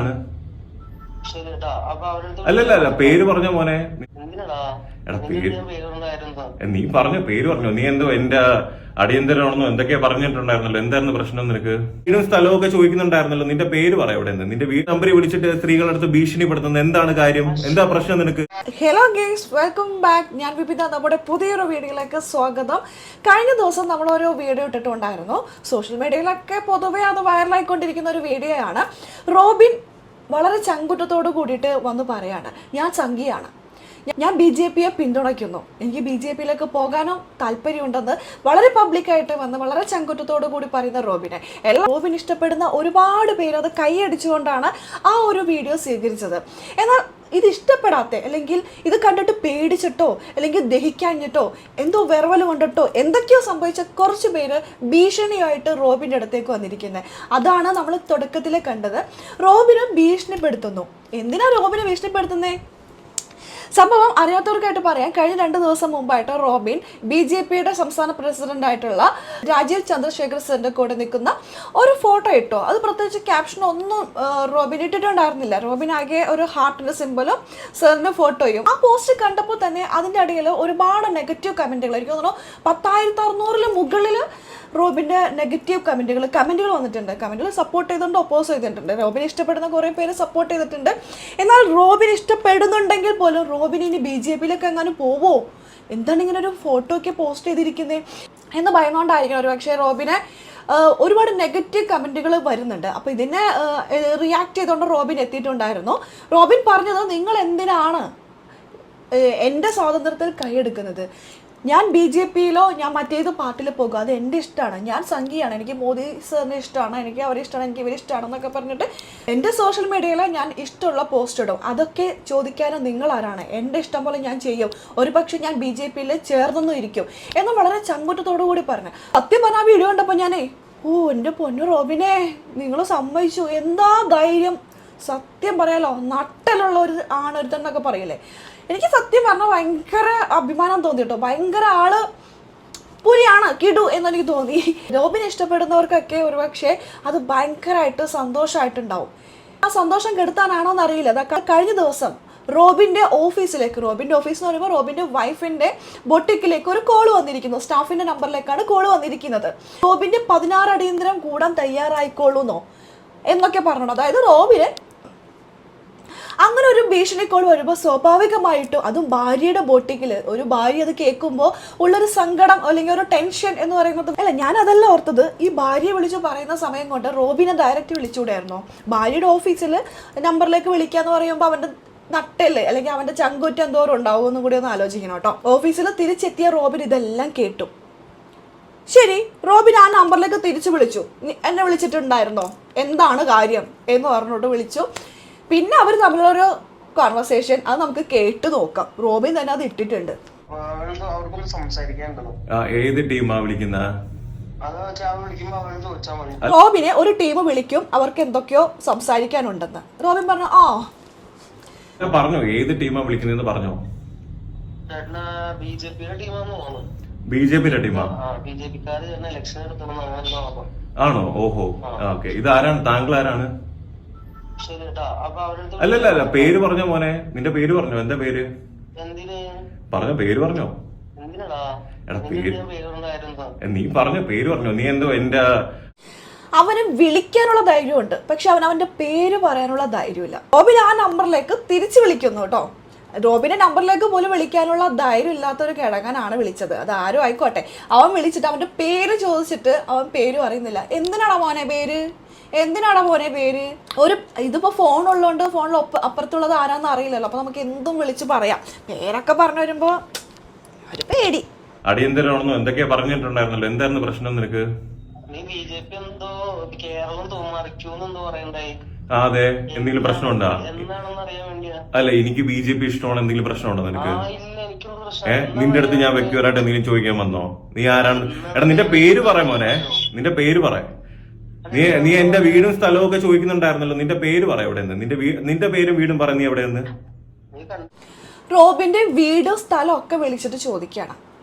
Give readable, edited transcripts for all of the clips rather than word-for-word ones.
താങ്കളാരാണ്? അല്ലല്ല, പേര് പറഞ്ഞ മോനെ. എടാ പേര് നീ പറഞ്ഞ പേര് പറഞ്ഞോ. നീ എന്തോ എന്റെ അടിയന്തരമാണെന്നോ എന്തൊക്കെയാ പറഞ്ഞിട്ടുണ്ടായിരുന്നല്ലോ. എന്തായിരുന്നു പ്രശ്നം നിനക്ക്? വീടും സ്ഥലമൊക്കെ ചോദിക്കുന്നുണ്ടായിരുന്നല്ലോ. നിന്റെ പേര് പറയാം. ഇവിടെ നിന്ന് നിന്റെ വീട് നമ്പർ വിളിച്ചിട്ട് സ്ത്രീകളടുത്ത് ഭീഷണിപ്പെടുത്തുന്നത് എന്താണ് കാര്യം? എന്താ പ്രശ്നം നിനക്ക്? Hello guys, welcome back. ഞാൻ വിപിത. നമ്മുടെ പുതിയൊരു വീഡിയോയിലേക്ക് സ്വാഗതം. കഴിഞ്ഞ ദിവസം നമ്മളൊരു വീഡിയോ ഇട്ടിട്ടുണ്ടായിരുന്നു. സോഷ്യൽ മീഡിയയിലൊക്കെ പൊതുവെ അത് വൈറലായിക്കൊണ്ടിരിക്കുന്ന ഒരു വീഡിയോ ആണ്. റോബിൻ വളരെ ചങ്കുറ്റത്തോട് കൂടിയിട്ട് വന്ന് പറയാണ്, ഞാൻ സംഘിയാണ്, ഞാൻ BJPയെ പിന്തുണയ്ക്കുന്നു, എനിക്ക് BJPയിലേക്ക് പോകാനും താല്പര്യമുണ്ടെന്ന് വളരെ പബ്ലിക്കായിട്ട് വന്ന് വളരെ ചങ്കുറ്റത്തോടു കൂടി പറയുന്ന റോബിനെ റോബിൻ ഇഷ്ടപ്പെടുന്ന ഒരുപാട് പേര് അത് കൈയടിച്ചുകൊണ്ടാണ് ആ ഒരു വീഡിയോ സ്വീകരിച്ചത്. എന്നാൽ ഇത് ഇഷ്ടപ്പെടാത്ത, അല്ലെങ്കിൽ ഇത് കണ്ടിട്ട് പേടിച്ചിട്ടോ അല്ലെങ്കിൽ ദഹിക്കാഞ്ഞിട്ടോ എന്തോ വിറവൽ കൊണ്ടിട്ടോ എന്തൊക്കെയോ സംഭവിച്ച കുറച്ച് പേര് ഭീഷണിയായിട്ട് റോബിൻ്റെ അടുത്തേക്ക് വന്നിരിക്കുന്നത്. അതാണ് നമ്മൾ തുടക്കത്തിൽ കണ്ടത്. റോബിനെ ഭീഷണിപ്പെടുത്തുന്നു. എന്തിനാ റോബിനെ ഭീഷണിപ്പെടുത്തുന്നേ? സംഭവം അറിയാത്തവർക്കായിട്ട് പറയാം. കഴിഞ്ഞ 2 ദിവസം മുമ്പായിട്ട് റോബിൻ BJPയുടെ സംസ്ഥാന പ്രസിഡന്റ് ആയിട്ടുള്ള രാജീവ് ചന്ദ്രശേഖർ സാറിന്റെ കൂടെ നിൽക്കുന്ന ഒരു ഫോട്ടോ ഇട്ടു. അത് പ്രത്യേകിച്ച് ക്യാപ്ഷൻ ഒന്നും റോബിൻ ഇട്ടിട്ടുണ്ടായിരുന്നില്ല. റോബിൻ ആകെ ഒരു ഹാർട്ടിന്റെ സിംബലും സാറിന്റെ ഫോട്ടോയും. ആ പോസ്റ്റ് കണ്ടപ്പോൾ തന്നെ അതിൻ്റെ ഇടയിൽ ഒരുപാട് നെഗറ്റീവ് കമന്റുകൾ, എനിക്ക് തോന്നുന്നു 10,600 മുകളിൽ റോബിന്റെ നെഗറ്റീവ് കമന്റുകൾ വന്നിട്ടുണ്ട്. കമന്റുകൾ സപ്പോർട്ട് ചെയ്തുകൊണ്ട് ഒപ്പോസ് ചെയ്തിട്ടുണ്ട്. റോബിനെ ഇഷ്ടപ്പെടുന്ന കുറേ പേര് സപ്പോർട്ട് ചെയ്തിട്ടുണ്ട്. എന്നാൽ റോബിൻ ഇഷ്ടപ്പെടുന്നുണ്ടെങ്കിൽ പോലും റോബിൻ ഇനി BJPയിലേക്ക് എങ്ങാനും പോവോ, എന്താണ് ഇങ്ങനെ ഒരു ഫോട്ടോ ഒക്കെ പോസ്റ്റ് ചെയ്തിരിക്കുന്നത് എന്ന് ഭയന്നുകൊണ്ടായിരിക്കണം ഒരു പക്ഷേ റോബിനെ ഒരുപാട് നെഗറ്റീവ് കമന്റുകൾ വരുന്നുണ്ട്. അപ്പോൾ ഇതിനെ റിയാക്ട് ചെയ്തുകൊണ്ട് റോബിൻ എത്തിയിട്ടുണ്ടായിരുന്നു. റോബിൻ പറഞ്ഞത്, നിങ്ങൾ എന്തിനാണ് എൻ്റെ സ്വാതന്ത്ര്യത്തിൽ കൈയെടുക്കുന്നത്? ഞാൻ BJPയിലോ ഞാൻ മറ്റേത് പാർട്ടിയിൽ പോകുക, അത് എൻ്റെ ഇഷ്ടമാണ്, ഞാൻ സംഘിയാണ്, എനിക്ക് മോദി സാറിനെ ഇഷ്ടമാണ്, എനിക്ക് അവരെ ഇഷ്ടമാണ്, എനിക്ക് ഇവരെ ഇഷ്ടമാണെന്നൊക്കെ പറഞ്ഞിട്ട് എൻ്റെ സോഷ്യൽ മീഡിയയിൽ ഞാൻ ഇഷ്ടമുള്ള പോസ്റ്റ് ഇടും. അതൊക്കെ ചോദിക്കാനും നിങ്ങൾ ആരാണ്? എൻ്റെ ഇഷ്ടം പോലെ ഞാൻ ചെയ്യും, ഒരു പക്ഷേ ഞാൻ BJPയിൽ ചേർന്നൊന്നും ഇരിക്കും എന്ന് വളരെ ചങ്കുറ്റത്തോടു കൂടി പറഞ്ഞു. സത്യം പറഞ്ഞാൽ വീഡിയോ കണ്ടപ്പോൾ ഞാനേ എൻ്റെ പൊന്നു റോബിനെ, നിങ്ങൾ സമ്മതിച്ചു, എന്താ ധൈര്യം! സത്യം പറയാലോ, നട്ടലുള്ള ഒരു ആണൊരുത്തന്നൊക്കെ പറയില്ലേ, എനിക്ക് സത്യം പറഞ്ഞാൽ ഭയങ്കര അഭിമാനം തോന്നി കേട്ടോ. ഭയങ്കര ആള് പുലിയാണ്, കിടു എന്നെനിക്ക് തോന്നി. റോബിനെ ഇഷ്ടപ്പെടുന്നവർക്കൊക്കെ ഒരുപക്ഷെ അത് ഭയങ്കരമായിട്ട് സന്തോഷമായിട്ടുണ്ടാവും. ആ സന്തോഷം കെടുത്താനാണോ എന്നറിയില്ല. അതൊക്കെ കഴിഞ്ഞ ദിവസം റോബിൻ്റെ ഓഫീസ് എന്ന് പറയുമ്പോൾ റോബിൻ്റെ വൈഫിൻ്റെ ബൊട്ടിക്കിലേക്ക് ഒരു കോൾ വന്നിരിക്കുന്നു. സ്റ്റാഫിൻ്റെ നമ്പറിലേക്കാണ് കോൾ വന്നിരിക്കുന്നത്. റോബിൻ്റെ 16 അടിയന്തരം കൂടാൻ തയ്യാറായിക്കോളൂന്നോ എന്നൊക്കെ പറഞ്ഞു. അതായത് റോബിന് അങ്ങനെ ഒരു ഭീഷണി കോൾ വരുമ്പോൾ സ്വാഭാവികമായിട്ടും, അതും ഭാര്യയുടെ ബോട്ടിക്കിൽ, ഒരു ഭാര്യ അത് കേൾക്കുമ്പോൾ ഉള്ളൊരു സങ്കടം അല്ലെങ്കിൽ ഒരു ടെൻഷൻ എന്ന് പറയുന്നത്, അല്ല ഞാൻ അതല്ല ഓർത്തത്. ഈ ഭാര്യയെ വിളിച്ച് പറയുന്ന സമയം കൊണ്ട് റോബിനെ ഡയറക്റ്റ് വിളിച്ചുകൂടായിരുന്നോ? ഭാര്യയുടെ ഓഫീസിൽ നമ്പറിലേക്ക് വിളിക്കാന്ന് പറയുമ്പോൾ അവൻ്റെ നട്ടല്ലേ അല്ലെങ്കിൽ അവൻ്റെ ചങ്കൂറ്റ എന്തോരം ഉണ്ടാവും എന്നും കൂടി ഒന്ന് ആലോചിക്കണം കേട്ടോ. ഓഫീസിൽ തിരിച്ചെത്തിയ റോബിൻ ഇതെല്ലാം കേട്ടു. ശരി, റോബിൻ ആ നമ്പറിലേക്ക് തിരിച്ചു വിളിച്ചു. എന്നെ വിളിച്ചിട്ടുണ്ടായിരുന്നോ, എന്താണ് കാര്യം എന്ന് പറഞ്ഞിട്ട് വിളിച്ചു. പിന്നെ അവർ തമ്മിലൊരു കോൺവെർസേഷൻ, അത് നമുക്ക് കേട്ടു നോക്കാം. റോബിൻ തന്നെ അത് ഇട്ടിട്ടുണ്ട്. ഏത് ടീമാ വിളിക്കുന്ന? റോബിനെ ഒരു ടീം വിളിക്കും, അവർക്ക് എന്തൊക്കെയോ സംസാരിക്കാനുണ്ടെന്ന് റോബിൻ പറഞ്ഞു. പറഞ്ഞോ, ഏത് ടീമാ വിളിക്കുന്നതെന്ന് പറഞ്ഞോ? BJPയുടെ ടീമാ ആണോ? ഓഹോ, ഓക്കെ. ഇത് ആരാണ്? താങ്കൾ ആരാണ്? അല്ലല്ല, പേര് പറഞ്ഞോ മോനെ. നിന്റെ പേര് പറഞ്ഞോ. എന്താ പേര് പറഞ്ഞോ? പേര് പറഞ്ഞോ. എടാ പേര് നീ പറഞ്ഞ പേര് പറഞ്ഞോ. നീ എന്തോ എന്റെ അവന് വിളിക്കാനുള്ള ധൈര്യമുണ്ട്, പക്ഷെ അവന്റെ പേര് പറയാനുള്ള ധൈര്യമില്ല. റോബിൻ ആ നമ്പറിലേക്ക് തിരിച്ചു വിളിക്കുന്നു കേട്ടോ. റോബിന്റെ നമ്പറിലേക്ക് പോലും വിളിക്കാനുള്ള ധൈര്യം ഇല്ലാത്തൊരു കിഴങ്ങനാണ് വിളിച്ചത്. അത് ആരും ആയിക്കോട്ടെ. അവൻ വിളിച്ചിട്ട് അവന്റെ പേര് ചോദിച്ചിട്ട് അവൻ പേര് പറയുന്നില്ല. എന്തിനാണോ മോനെ പേര്? ഒരു ഇതിപ്പോ ഫോൺ ഉള്ളതുകൊണ്ട് ഫോണിൽ അപ്പുറത്തുള്ളത് ആരാന്ന് അറിയില്ലല്ലോ. അപ്പൊ നമുക്ക് എന്തും വിളിച്ച് പറയാം. പേരൊക്കെ പറഞ്ഞു വരുമ്പോ ഒരു പേടി. അടിയന്തരമാണെന്നോ എന്തൊക്കെയാ പറഞ്ഞിട്ടുണ്ടായിരുന്നല്ലോ. എന്തായിരുന്നു പ്രശ്നം നിനക്ക്? അതെ, എന്തെങ്കിലും പ്രശ്നമുണ്ടോ? അല്ല, എനിക്ക് BJP ഇഷ്ടമാണ്. എന്തെങ്കിലും പ്രശ്നമുണ്ടോ നിനക്ക്? നിന്റെ അടുത്ത് ഞാൻ വ്യക്തിപരമായിട്ട് എന്തെങ്കിലും ചോദിക്കാൻ വന്നോ? നീ ആരാണ്? എടാ നിന്റെ പേര് പറയാ മോനെ. നിന്റെ പേര് പറയാ. നീ എന്റെ വീടും സ്ഥലവും ഒക്കെ ചോദിക്കുന്നുണ്ടായിരുന്നല്ലോ. നിന്റെ പേര് പറയാ. എവിടെ നിന്ന്? നിന്റെ പേരും വീടും പറ. നീ എവിടെ നിന്ന്? റോബിന്റെ വീടും സ്ഥലവും ഒക്കെ വിളിച്ചിട്ട് ചോദിക്കണം.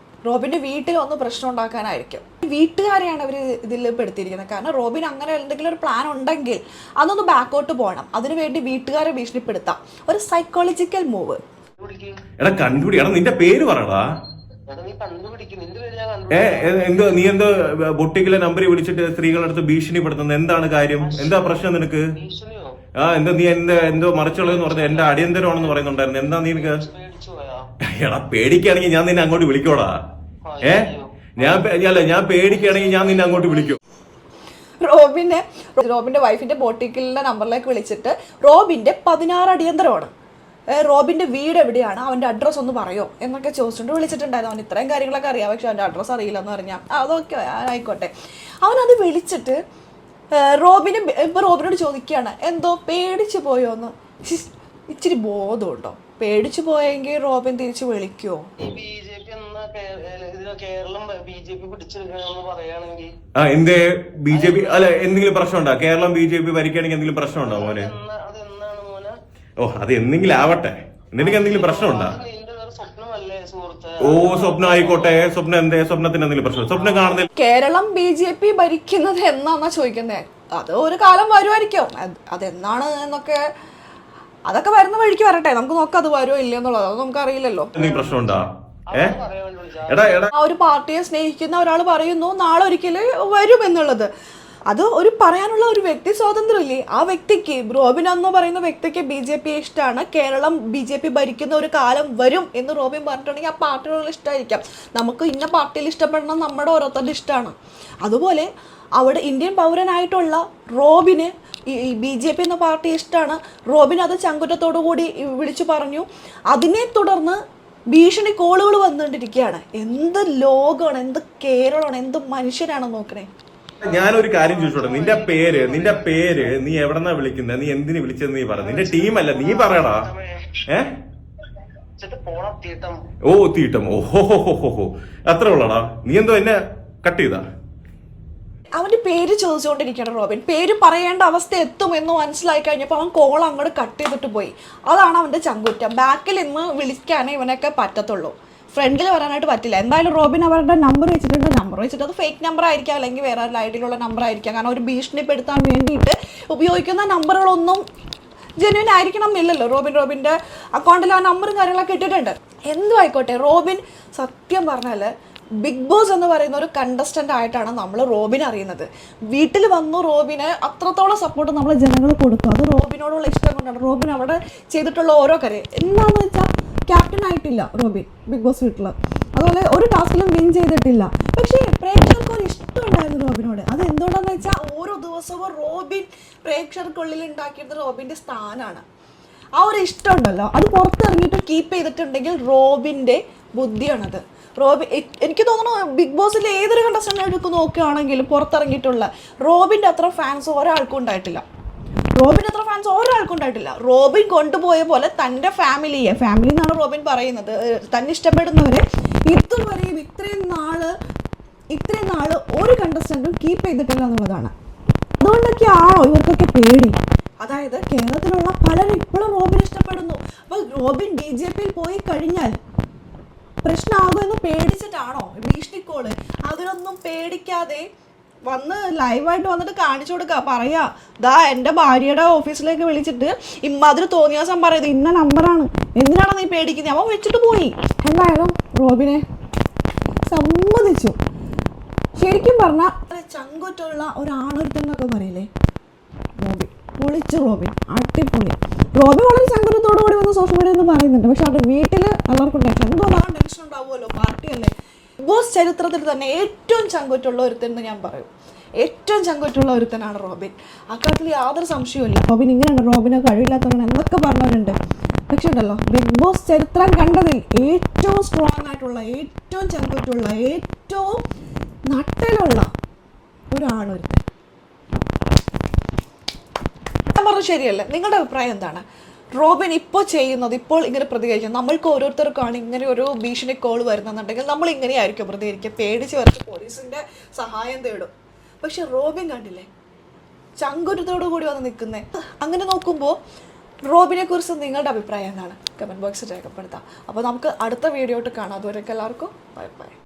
റോബിന്റെ വീട്ടിൽ ഒന്ന് പ്രശ്നം ഉണ്ടാക്കാനായിരിക്കും. വീട്ടുകാരെയാണ് അവർ ഇതിൽ പെടുത്തിയിരിക്കുന്നത്. കാരണം റോബിൻ അങ്ങനെ എന്തെങ്കിലും ഒരു പ്ലാൻ ഉണ്ടെങ്കിൽ അതൊന്ന് ബാക്കോട്ട് പോകണം. അതിനുവേണ്ടി വീട്ടുകാരെ ഭീഷണിപ്പെടുത്താം. ഒരു സൈക്കോളജിക്കൽ മൂവ്. എടാ കണ്ടുപിടി. എടാ നിന്റെ പേര് പറയടാ. എന്തോ നീ എന്തോ ബൊട്ടിക്കിലെ നമ്പറിൽ വിളിച്ചിട്ട് സ്ത്രീകളുടെ അടുത്ത് ഭീഷണിപ്പെടുത്തുന്നത് എന്താണ് കാര്യം? എന്താ പ്രശ്നം നിനക്ക്? എന്താ നീ എന്തോ മറിച്ചുള്ളതെന്ന് പറഞ്ഞ എന്റെ അടിയന്തരമാണെന്ന് പറയുന്നുണ്ടായിരുന്നു. എന്താ നീ നിനക്ക്? എടാ പേടിക്കുകയാണെങ്കിൽ ഞാൻ നിന്നെ അങ്ങോട്ട് വിളിക്കോടാ. ഞാൻ പേടിക്കുകയാണെങ്കിൽ ഞാൻ നിന്നെ അങ്ങോട്ട് വിളിക്കും. റോബിന്റെ വൈഫിന്റെ ബോട്ടിക്കലിന്റെ നമ്പറിലേക്ക് വിളിച്ചിട്ട് റോബിന്റെ 16 അടിയന്തരമാണ്, റോബിന്റെ വീട് എവിടെയാണ്, അവന്റെ അഡ്രസ്സ് ഒന്ന് പറയോ എന്നൊക്കെ ചോദിച്ചുകൊണ്ട് വിളിച്ചിട്ടുണ്ടായിരുന്നു. അവൻ ഇത്രയും കാര്യങ്ങളൊക്കെ അറിയാം, പക്ഷെ അവന്റെ അഡ്രസ്സ് അറിയില്ലെന്ന് പറഞ്ഞാൽ അതൊക്കെ ആയിക്കോട്ടെ. അവനത് വിളിച്ചിട്ട് റോബിനോട് ചോദിക്കുകയാണ്, എന്തോ പേടിച്ചു പോയോന്ന്. ഇച്ചിരി ബോധമുണ്ടോ? പേടിച്ചു പോയെങ്കിൽ റോബിൻ തിരിച്ചു വിളിക്കുവോ? എന്തേ BJP അല്ല എന്തെങ്കിലും പ്രശ്നമുണ്ടോ? കേരളം BJP ഭരിക്കുകയാണെങ്കിൽ എന്തെങ്കിലും പ്രശ്നമുണ്ടോ മോനെ? ഓ അത് എന്തെങ്കിലും ആവട്ടെ. നിനക്ക് എന്തെങ്കിലും പ്രശ്നമുണ്ടോ? ഓ സ്വപ്നം ആയിക്കോട്ടെ. സ്വപ്നം എന്തേ? സ്വപ്നത്തിന് എന്തെങ്കിലും പ്രശ്നം? സ്വപ്നം കാണുന്നില്ല. കേരളം BJP ഭരിക്കുന്നത് എന്നാന്നാ ചോദിക്കുന്നത്. അത് ഒരു കാലം വരുമായിരിക്കും. അതെന്നാണ് എന്നൊക്കെ അതൊക്കെ വരുന്ന വഴിക്ക് വരട്ടെ, നമുക്ക് നോക്കാം അത് വരുമോ ഇല്ലെന്നുള്ളത്. അത് നമുക്ക് അറിയില്ലല്ലോ. പ്രശ്നമുണ്ടോ? ആ ഒരു പാർട്ടിയെ സ്നേഹിക്കുന്ന ഒരാൾ പറയുന്നു നാളെ ഒരിക്കലും വരും എന്നുള്ളത്. അത് ഒരു പറയാനുള്ള ഒരു വ്യക്തി സ്വാതന്ത്ര്യമില്ലേ ആ വ്യക്തിക്ക്? റോബിൻ എന്ന് പറയുന്ന വ്യക്തിക്ക് BJP ഇഷ്ടമാണ്, കേരളം BJP ഭരിക്കുന്ന ഒരു കാലം വരും എന്ന് റോബിൻ പറഞ്ഞിട്ടുണ്ടെങ്കിൽ ആ പാർട്ടിയോട് ഇഷ്ടമായിരിക്കാം. നമുക്ക് ഇന്ന പാർട്ടിയിൽ ഇഷ്ടപ്പെടണം നമ്മുടെ ഓരോരുത്തരുടെ ഇഷ്ടമാണ്. അതുപോലെ അവിടെ ഇന്ത്യൻ പൗരനായിട്ടുള്ള റോബിന് ഈ BJP എന്ന പാർട്ടി ഇഷ്ടമാണ്. റോബിൻ അത് ചങ്കുറ്റത്തോടു കൂടി വിളിച്ചു പറഞ്ഞു. അതിനെ തുടർന്ന് ഭീഷണി കോളുകൾ വന്നുകൊണ്ടിരിക്കുകയാണ്. എന്ത് ലോകമാണ്, എന്ത് കേരളമാണ്, എന്ത് മനുഷ്യരാണ് നോക്കണേ. ഞാനൊരു കാര്യം ചോദിച്ചോട്ടെ, നിന്റെ പേര് നീ എവിടെന്നാ വിളിക്കുന്നത്? നീ എന്തിനു വിളിച്ചത് നീ പറ. നിന്റെ ടീമല്ല, നീ പറയടാ. ഓ തീട്ടം. ഓഹോ അത്ര ഉള്ളടാ. നീ എന്തോ എന്നെ കട്ട് ചെയ്താ? അവന്റെ പേര് ചോദിച്ചുകൊണ്ടിരിക്കണം റോബിൻ. പേര് പറയേണ്ട അവസ്ഥ എത്തുമെന്ന് മനസ്സിലായി കഴിഞ്ഞപ്പോൾ അവൻ കോൾ അങ്ങോട്ട് കട്ട് ചെയ്തിട്ട് പോയി. അതാണ് അവന്റെ ചങ്കുറ്റം. ബാക്കിൽ നിന്ന് വിളിക്കാനേ ഇവനൊക്കെ പറ്റത്തുള്ളൂ, ഫ്രണ്ടിൽ വരാനായിട്ട് പറ്റില്ല. എന്തായാലും റോബിൻ അവരുടെ നമ്പർ വെച്ചിട്ട് അത് ഫേക്ക് നമ്പർ ആയിരിക്കാം, അല്ലെങ്കിൽ വേറെ ഐഡിയിലുള്ള നമ്പർ ആയിരിക്കാം. കാരണം ഒരു ഭീഷണിപ്പെടുത്താൻ വേണ്ടിയിട്ട് ഉപയോഗിക്കുന്ന നമ്പറുകളൊന്നും ജെന്യൂൻ ആയിരിക്കണം എന്നില്ലല്ലോ. റോബിൻ്റെ അക്കൗണ്ടിൽ ആ നമ്പറും കാര്യങ്ങളൊക്കെ ഇട്ടിട്ടുണ്ട്. എന്തും ആയിക്കോട്ടെ, റോബിൻ സത്യം പറഞ്ഞാൽ ബിഗ് ബോസ് എന്ന് പറയുന്ന ഒരു കണ്ടസ്റ്റൻ്റ് ആയിട്ടാണ് നമ്മൾ റോബിൻ അറിയുന്നത്. വീട്ടിൽ വന്നു റോബിന് അത്രത്തോളം സപ്പോർട്ട് നമ്മൾ ജനങ്ങൾ കൊടുത്തു. അത് റോബിനോടുള്ള ഇഷ്ടം കൊണ്ടാണ്. റോബിൻ അവിടെ ചെയ്തിട്ടുള്ള ഓരോ കാര്യം എന്താണെന്ന് വെച്ചാൽ ക്യാപ്റ്റൻ ആയിട്ടില്ല റോബിൻ ബിഗ് ബോസ് വീട്ടിൽ. അതുപോലെ ഒരു ടാസ്കിലും വിൻ ചെയ്തിട്ടില്ല. പക്ഷേ പ്രേക്ഷകർക്ക് ഒരു ഇഷ്ടം ഉണ്ടായിരുന്നു റോബിനോട്. അത് എന്തുകൊണ്ടാണെന്ന് വെച്ചാൽ ഓരോ ദിവസവും റോബിൻ പ്രേക്ഷകർക്കുള്ളിൽ ഉണ്ടാക്കിയത് റോബിൻ്റെ സ്ഥാനമാണ്. ആ ഒരു ഇഷ്ടം ഉണ്ടല്ലോ, അത് പുറത്തിറങ്ങിയിട്ട് കീപ്പ് ചെയ്തിട്ടുണ്ടെങ്കിൽ റോബിൻ്റെ ബുദ്ധിയാണത്. എനിക്ക് തോന്നുന്നു ബിഗ് ബോസിൽ ഏതൊരു കണ്ടസ്റ്റൻ്റ് എടുത്ത് നോക്കുകയാണെങ്കിലും പുറത്തിറങ്ങിയിട്ടുള്ള റോബിൻ്റെ അത്ര ഫാൻസ് ഒരാൾക്കും ഉണ്ടായിട്ടില്ല. റോബിൻ കൊണ്ടുപോയ പോലെ തൻ്റെ ഫാമിലി എന്നാണ് റോബിൻ പറയുന്നത്, തന്നെ ഇഷ്ടപ്പെടുന്നവരെ ഇതുവരെയും ഇത്രയും നാള് ഒരു കണ്ടസ്റ്റൻറ്റും കീപ്പ് ചെയ്തിട്ടില്ല എന്നുള്ളതാണ്. അതുകൊണ്ടൊക്കെയാണോ ഇവർക്കൊക്കെ പേടി? അതായത് കേരളത്തിലുള്ള പലരും ഇപ്പോഴും റോബിൻ ഇഷ്ടപ്പെടുന്നു. അപ്പോൾ റോബിൻ BJPയിൽ പോയി കഴിഞ്ഞാൽ പ്രശ്നമാകുമെന്ന് പേടിച്ചിട്ടാണോ ഭീഷണിക്കോള്? അതിനൊന്നും പേടിക്കാതെ വന്ന് ലൈവായിട്ട് വന്നിട്ട് കാണിച്ചു കൊടുക്കുക, പറയാ ദാ എൻ്റെ ഭാര്യയുടെ ഓഫീസിലേക്ക് വിളിച്ചിട്ട് ഇമ്മാതിരി തോന്നിയാസം പറയുന്നത് ഇന്ന നമ്പറാണ്, എന്തിനാണ് നീ പേടിക്കുന്നത്? അവൻ വെച്ചിട്ട് പോയി. എന്തായാലും റോബിനെ സമ്മതിച്ചു. ശരിക്കും പറഞ്ഞാൽ ചങ്കുറ്റുള്ള ഒരാണൊരുത്തെന്നൊക്കെ പറയില്ലേ, റോബിൻ പൊളിച്ചു. റോബിൻ അടിപൊളി. റോബിൻ വളരെ ചങ്കുറ്റത്തോടു കൂടി വന്ന് സോഷ്യൽ മീഡിയ എന്ന് പറയുന്നുണ്ട്. പക്ഷെ അവരുടെ വീട്ടിൽ എല്ലാവർക്കും ടെൻഷൻ, എന്തോന്നാണ് ടെൻഷൻ ഉണ്ടാവുമല്ലോ, പാർട്ടിയല്ലേ. ബിഗ് ബോസ് ചരിത്രത്തിൽ തന്നെ ഏറ്റവും ചങ്കുറ്റുള്ള ഒരുത്തൻ ഞാൻ പറയും. ഏറ്റവും ചങ്കുറ്റുള്ള ഒരുത്തനാണ് റോബിൻ. അക്കാര്യത്തിൽ യാതൊരു സംശയവുമില്ല. റോബിൻ ഇങ്ങനെയുണ്ട്, റോബിന് കഴിവില്ലാത്തവരാണ് എന്നൊക്കെ പറഞ്ഞവരുണ്ട്. പക്ഷെ ഉണ്ടല്ലോ, ബിഗ് ബോസ് ചരിത്രം കണ്ടതിൽ ഏറ്റവും സ്ട്രോങ് ആയിട്ടുള്ള, ഏറ്റവും ചങ്കുറ്റുള്ള, ഏറ്റവും നട്ടലുള്ള ഒരാണൊരുത്തൻ. ഞാൻ പറഞ്ഞത് ശരിയല്ലേ? നിങ്ങളുടെ അഭിപ്രായം എന്താണ്? റോബിൻ ഇപ്പോൾ ചെയ്യുന്നത്, ഇപ്പോൾ ഇങ്ങനെ പ്രതികരിക്കുന്നത്, നമ്മൾക്ക് ഓരോരുത്തർക്കാണ് ഇങ്ങനെ ഒരു ഭീഷണി കോൾ വരുന്നുണ്ടെങ്കിൽ നമ്മൾ ഇങ്ങനെയായിരിക്കും പ്രതികരിക്കുക, പേടിച്ച് വരച്ച് പോലീസിൻ്റെ സഹായം തേടും. പക്ഷെ റോബിൻ കണ്ടില്ലേ, ചങ്കുറ്റത്തോടു കൂടി വന്ന് നിൽക്കുന്നത്. അങ്ങനെ നോക്കുമ്പോൾ റോബിനെ കുറിച്ച് നിങ്ങളുടെ അഭിപ്രായം എന്താണ്? കമൻറ്റ് ബോക്സിൽ രേഖപ്പെടുത്താം. അപ്പോൾ നമുക്ക് അടുത്ത വീഡിയോ കാണാം. അതുവരെയൊക്കെ എല്ലാവർക്കും ബൈ ബൈ.